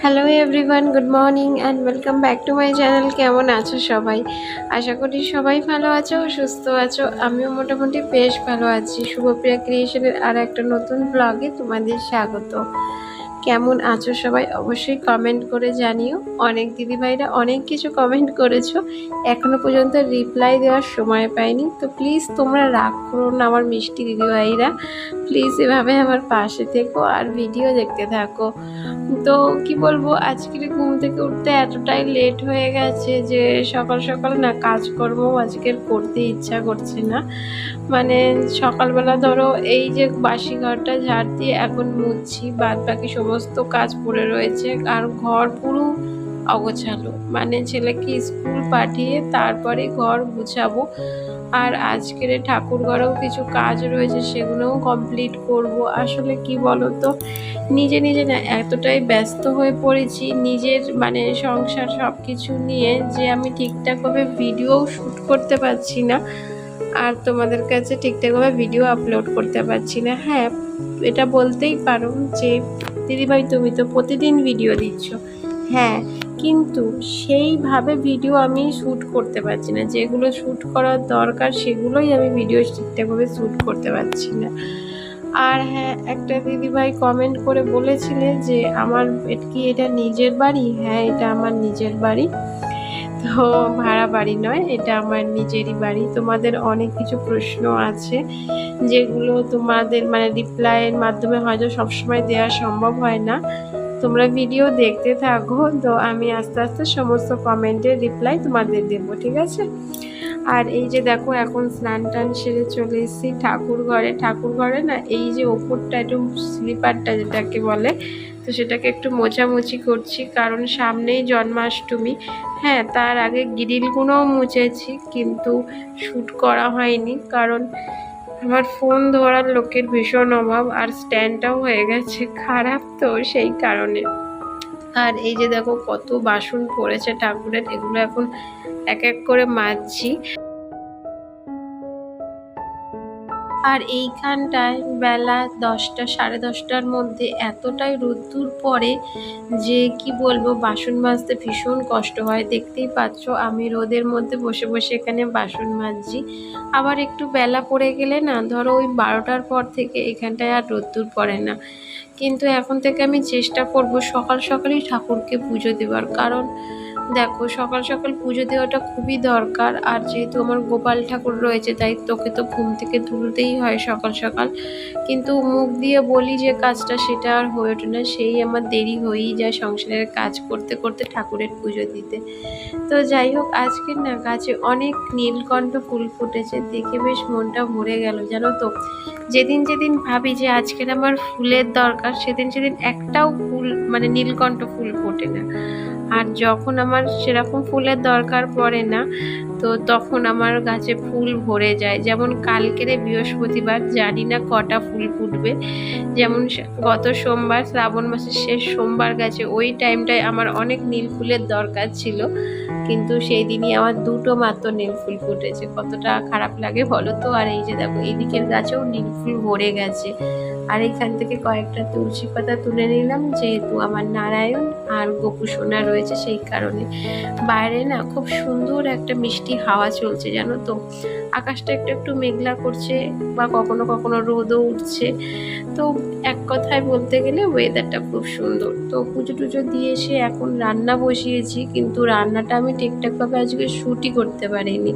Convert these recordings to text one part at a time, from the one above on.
Hello everyone, good morning and welcome back to my channel. কেমন আছো সবাই? আশা করি সবাই ভালো আছো, সুস্থ আছো। আমিও মোটামুটি বেশ ভালো আছি। শুভপ্রিয়া ক্রিয়েশনের আর একটা নতুন ব্লগে তোমাদের স্বাগত। কেমন আছো সবাই অবশ্যই কমেন্ট করে জানিও। অনেক দিদিভাইরা অনেক কিছু কমেন্ট করেছো, এখনো পর্যন্ত রিপ্লাই দেওয়ার সময় পাইনি। তো প্লিজ তোমরা রাগ করো না আমার মিষ্টি দিদিভাইরা, প্লিজ এভাবে আমার পাশে থেকো আর ভিডিও দেখতে থাকো। তো কি বলবো, আজকের ঘুম থেকে উঠতে এতটাই লেট হয়ে গেছে যে সকাল সকাল না কাজকর্ম আজকের করতে ইচ্ছা করছে না। মানে সকালবেলা ধরো এই যে বাসি ঘরটা ঝাড় দিয়ে এখন মুছছি, বাদ বাকি সমস্ত কাজ পড়ে রয়েছে আর ঘর পুরো অগোছালো। মানে ছেলেকে স্কুল পাঠিয়ে তারপরে ঘর গুছাবো। আর আজকের ঠাকুর ঘরেও কিছু কাজ রয়েছে, সেগুলোও কমপ্লিট করব। আসলে কি বলো তো, নিজে নিজে না এতটাই ব্যস্ত হয়ে পড়েছি নিজের মানে সংসার সব কিছু নিয়ে, যে আমি ঠিকঠাকভাবে ভিডিও শ্যুট করতে পারছি না আর তোমাদের কাছে ঠিকঠাকভাবে ভিডিও আপলোড করতে পারছি না। হ্যাঁ, এটা বলতেই পারো যে দিদিভাই তুমি তো প্রতিদিন ভিডিও দিচ্ছ, হ্যাঁ, কিন্তু সেইভাবে ভিডিও আমি শ্যুট করতে পারছি না। যেগুলো শ্যুট করার দরকার সেগুলোই আমি ভিডিও ঠিকঠাকভাবে শ্যুট করতে পারছি না। আর হ্যাঁ, একটা দিদিভাই কমেন্ট করে বলেছিলে যে আমার কি এটা নিজের বাড়ি? হ্যাঁ, এটা আমার নিজের বাড়ি। তো ভাড়া বাড়ি নয়, এটা আমার নিজেরই বাড়ি। তোমাদের অনেক কিছু প্রশ্ন আছে যেগুলো তোমাদের মানে রিপ্লাইয়ের মাধ্যমে হয়তো সবসময় দেওয়া সম্ভব হয় না। তোমরা ভিডিও দেখতে থাকো, তো আমি আস্তে আস্তে সমস্ত কমেন্টের রিপ্লাই তোমাদের দেবো, ঠিক আছে? আর এই যে দেখো, এখন স্নান টান সেরে চলে এসেছি ঠাকুর ঘরে। ঠাকুর ঘরে না এই যে ওপরটা একটু স্লিপারটা যেটাকে বলে, তো সেটাকে একটু মোছামুছি করছি, কারণ সামনেই জন্মাষ্টমী। হ্যাঁ, তার আগে গ্রিলগুলোও মুছেছি, কিন্তু শ্যুট করা হয়নি কারণ আমার ফোন ধরার লোকের ভীষণ অভাব, আর স্ট্যান্ডটাও হয়ে গেছে খারাপ, তো সেই কারণে। আর এই যে দেখো কত বাসন পড়েছে ঠাকুরের, এগুলো এখন এক এক করে মাজছি। আর এইখানটায় বেলা 10টা সাড়ে 10টার মধ্যে এতটাই রোদ্দুর পড়ে যে কি বলবো, বাসন মাজতে ভীষণ কষ্ট হয়। দেখতেই পাচ্ছ আমি রোদের মধ্যে বসে বসে এখানে বাসন মাজছি। আবার একটু বেলা পড়ে গেলে না, ধরো ওই 12টার পর থেকে এখানটায় আর রোদ্দুর পড়ে না। কিন্তু এখন থেকে আমি চেষ্টা করব সকাল সকালই ঠাকুরকে পুজো দেওয়ার, কারণ দেখো সকাল সকাল পুজো দেওয়াটা খুবই দরকার। আর যেহেতু আমার গোপাল ঠাকুর রয়েছে, তাই তোকে তো ঘুম থেকে তুলতেই হয় সকাল সকাল। কিন্তু মুখ দিয়ে বলি যে কাজটা, সেটা আর হয়ে ওঠে না। সেই আমার দেরি হয়েই যায় সংসারের কাজ করতে করতে ঠাকুরের পুজো দিতে। তো যাই হোক, আজকের না গাছে অনেক নীলকণ্ঠ ফুল ফুটেছে, দেখে বেশ মনটা ভরে গেল জানো তো। যেদিন যেদিন ভাবি যে আজকের আমার ফুলের দরকার, সেদিন সেদিন একটাও ফুল মানে নীলকণ্ঠ ফুল ফোটে না। আর যখন আমার সেরকম ফুলের দরকার পড়ে না, তো তখন আমার গাছে ফুল ভরে যায়। যেমন কালকের বৃহস্পতিবার, জানি না কটা ফুল ফুটবে। যেমন গত সোমবার, শ্রাবণ মাসের শেষ সোমবার গেছে, ওই টাইমটায় আমার অনেক নীল ফুলের দরকার ছিল, কিন্তু সেই দিনই আমার দুটো মাত্র নীল ফুল ফুটেছে। কতটা খারাপ লাগে বলো তো। আর এই যে দেখো এই দিকের গাছেও নীল ফুল ভরে গেছে। আর এখান থেকে কয়েকটা তুলসী পাতা তুলে নিলাম, যেহেতু আমার নারায়ণ আর গোপু সোনা রয়েছে সেই কারণে। বাইরে না খুব সুন্দর একটা মিষ্টি হাওয়া চলছে জানো তো। আকাশটা একটু একটু মেঘলা করছে, বা কখনো কখনো রোদও উঠছে। তো এক কথায় বলতে গেলে ওয়েদারটা খুব সুন্দর। তো পুজো টুজো দিয়ে এসে এখন রান্না বসিয়েছি, কিন্তু রান্নাটা আমি ঠিকঠাকভাবে আজকে শ্যুটই করতে পারিনি।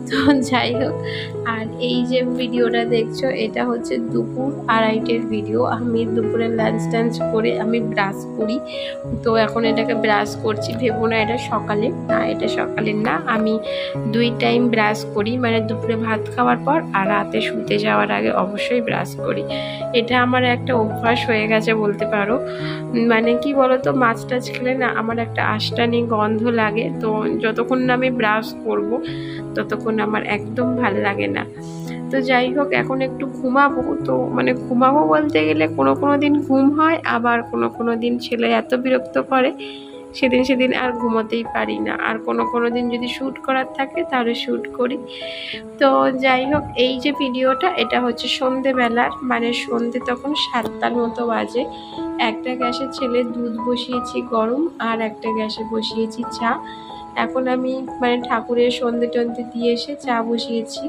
তো যাই হোক, আর এই যে ভিডিওটা দেখছো, এটা হচ্ছে দুপুর 2:30টার ভিডিও। আমি দুপুরে লাঞ্চ টাঞ্চ করে আমি ব্রাশ করি, তো এখন এটাকে ব্রাশ করছি। ভেবো না এটা সকালে, না এটা সকালের না, আমি 2 টাইম ব্রাশ করি, মানে দুপুরে ভাত খাওয়ার পর আর রাতে শুতে যাওয়ার আগে অবশ্যই ব্রাশ করি। এটা আমার একটা অভ্যাস হয়ে গেছে বলতে পারো। মানে কি বলতো, মাছ টাছ খেলে না আমার একটা আষ্টানি গন্ধ লাগে, তো যতক্ষণ না আমি ব্রাশ করব ততক্ষণ আমার একদম ভালো লাগে না। তো যাই হোক, এখন একটু ঘুমাবো। তো মানে ঘুমাবো বলতে গেলে কোনো কোনো দিন ঘুম হয়, আবার কোনো কোনো দিন ছেলে এত বিরক্ত করে সেদিন আর ঘুমোতেই পারি না। আর কোনো দিন যদি শ্যুট করার থাকে তাহলে শ্যুট করি। তো যাই হোক, এই যে ভিডিওটা এটা হচ্ছে সন্ধেবেলার, মানে সন্ধে তখন 7টার মতো বাজে। একটা গ্যাসে ছেলে দুধ বসিয়েছি গরম, আর একটা গ্যাসে বসিয়েছি চা। এখন আমি মানে ঠাকুরের সন্ধে টন্ধে দিয়ে এসে চা বসিয়েছি।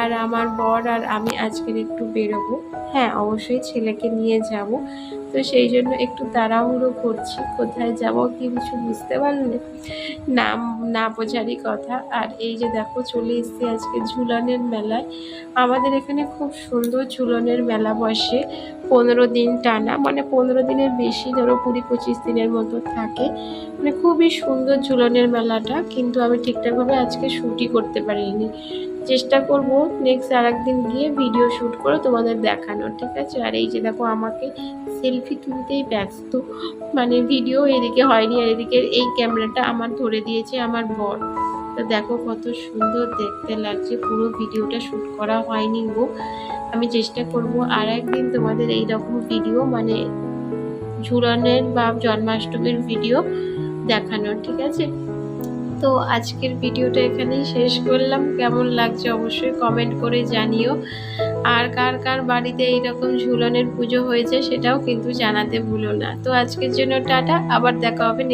আর আমার বর আর আমি আজকের একটু বেরোবো। হ্যাঁ, অবশ্যই ছেলেকে নিয়ে যাব। তো সেই জন্য একটু তাড়াহুড়ো করছি। কোথায় যাব কিছু বুঝতে পারলে? নাম না বোঝারই কথা। আর এই যে দেখো, চলে এসেছি আজকে ঝুলনের মেলায়। আমাদের এখানে খুব সুন্দর ঝুলনের মেলা বসে 15 দিন টানা, মানে 15 দিনের বেশি, ধরো 20-25 দিনের মতো থাকে। মানে খুবই সুন্দর ঝুলনের মেলাটা, কিন্তু আমি ঠিকঠাকভাবে আজকে শ্যুটই করতে পারিনি। চেষ্টা করব নেক্সট আর একদিন গিয়ে ভিডিও শ্যুট করে তোমাদের দেখানোর, ঠিক আছে? আর এই যে দেখো, আমাকে সেলফি তুলতেই ব্যস্ত, মানে ভিডিও এদিকে হয়নি, আর এদিকে এই ক্যামেরাটা আমার ধরে দিয়েছে আমার বর। তো দেখো কত সুন্দর দেখতে লাগছে, পুরো ভিডিওটা শ্যুট করা হয়নি গো। আমি চেষ্টা করব আর একদিন তোমাদের এই রকম ভিডিও, মানে ঝুলনের বা জন্মাষ্টমীর ভিডিও দেখানোর, ঠিক আছে? তো আজকের ভিডিওটা এখানেই শেষ করলাম। কেমন লাগছে অবশ্যই কমেন্ট করে জানিও। আর কার কার বাড়িতে এইরকম ঝুলনের পুজো হয়েছে সেটাও কিন্তু জানাতে ভুলো না। তো আজকের জন্য টাটা, আবার দেখা হবে।